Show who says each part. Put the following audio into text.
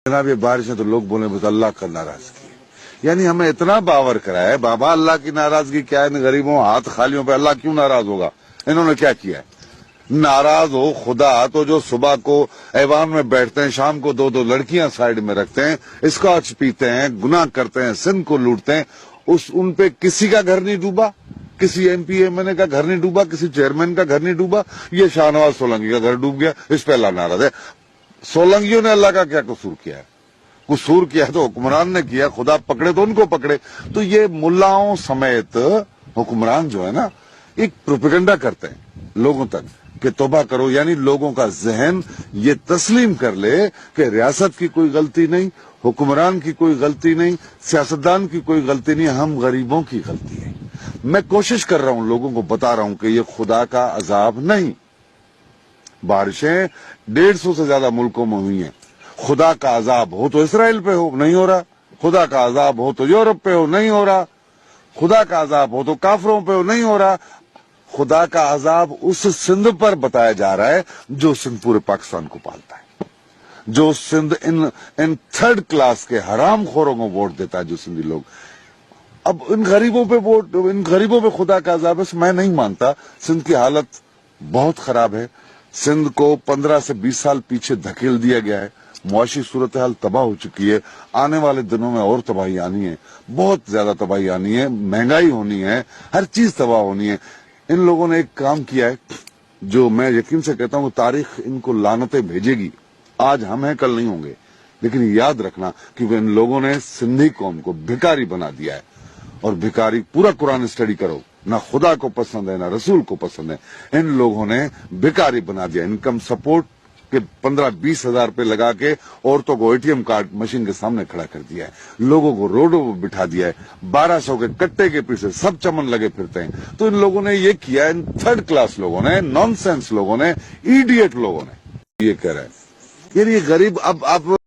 Speaker 1: جناب یہ بارشیں تو لوگ بولیں بس اللہ کا ناراضگی، یعنی ہمیں اتنا باور کرا ہے بابا اللہ کی ناراضگی کیا ہے، ان غریبوں ہاتھ خالیوں پہ اللہ کیوں ناراض ہوگا؟ انہوں نے کیا کیا ہے؟ ناراض ہو خدا تو جو صبح کو ایوان میں بیٹھتے ہیں، شام کو دو دو لڑکیاں سائیڈ میں رکھتے ہیں، اسکاچ پیتے ہیں، گناہ کرتے ہیں، سندھ کو لوٹتے ہیں، ان پہ کسی کا گھر نہیں ڈوبا، کسی ایم پی ایم این کا گھر نہیں ڈوبا، کسی چیئرمین کا گھر نہیں ڈوبا، یہ شاہ نواز سولنگی کا گھر ڈوب گیا، اس پہ اللہ ناراض ہے۔ سولنگیوں نے اللہ کا کیا قصور کیا ہے؟ قصور کیا تو حکمران نے کیا، خدا پکڑے تو ان کو پکڑے۔ تو یہ ملاؤں سمیت حکمران جو ہے نا ایک پروپیگنڈا کرتے ہیں لوگوں تک کہ توبہ کرو، یعنی لوگوں کا ذہن یہ تسلیم کر لے کہ ریاست کی کوئی غلطی نہیں، حکمران کی کوئی غلطی نہیں، سیاستدان کی کوئی غلطی نہیں، ہم غریبوں کی غلطی ہے۔ میں کوشش کر رہا ہوں، لوگوں کو بتا رہا ہوں کہ یہ خدا کا عذاب نہیں۔ بارشیں 150 سے زیادہ ملکوں میں ہوئی ہیں، خدا کا عذاب ہو تو اسرائیل پہ ہو، نہیں ہو رہا۔ خدا کا عذاب ہو تو یورپ پہ ہو، نہیں ہو رہا۔ خدا کا عذاب ہو تو کافروں پہ ہو، نہیں ہو رہا۔ خدا کا عذاب اس سندھ پر بتایا جا رہا ہے جو سندھ پورے پاکستان کو پالتا ہے، جو سندھ ان تھرڈ کلاس کے حرام خوروں کو ووٹ دیتا ہے، جو سندھی لوگ۔ اب ان غریبوں پہ خدا کا عذاب ہے، میں نہیں مانتا۔ سندھ کی حالت بہت خراب ہے، سندھ کو 15 سے 20 سال پیچھے دھکیل دیا گیا ہے، معاشی صورتحال تباہ ہو چکی ہے، آنے والے دنوں میں اور تباہی آنی ہے، بہت زیادہ تباہی آنی ہے، مہنگائی ہونی ہے، ہر چیز تباہ ہونی ہے۔ ان لوگوں نے ایک کام کیا ہے جو میں یقین سے کہتا ہوں کہ تاریخ ان کو لعنتیں بھیجے گی، آج ہم ہیں کل نہیں ہوں گے، لیکن یاد رکھنا کہ ان لوگوں نے سندھی قوم کو بھکاری بنا دیا ہے، اور بھکاری پورا قرآن اسٹڈی کرو، نہ خدا کو پسند ہے نہ رسول کو پسند ہے، ان لوگوں نے بھکاری بنا دیا۔ انکم سپورٹ کے 15-20 ہزار روپے لگا کے عورتوں کو ATM کارڈ مشین کے سامنے کھڑا کر دیا ہے، لوگوں کو روڈوں پر بٹھا دیا ہے، 1200 کے کٹے کے پیچھے سب چمن لگے پھرتے ہیں۔ تو ان لوگوں نے یہ کیا، ان تھرڈ کلاس لوگوں نے، نان سینس لوگوں نے، ایڈیٹ لوگوں نے یہ کہہ رہا ہے، یعنی یہ غریب اب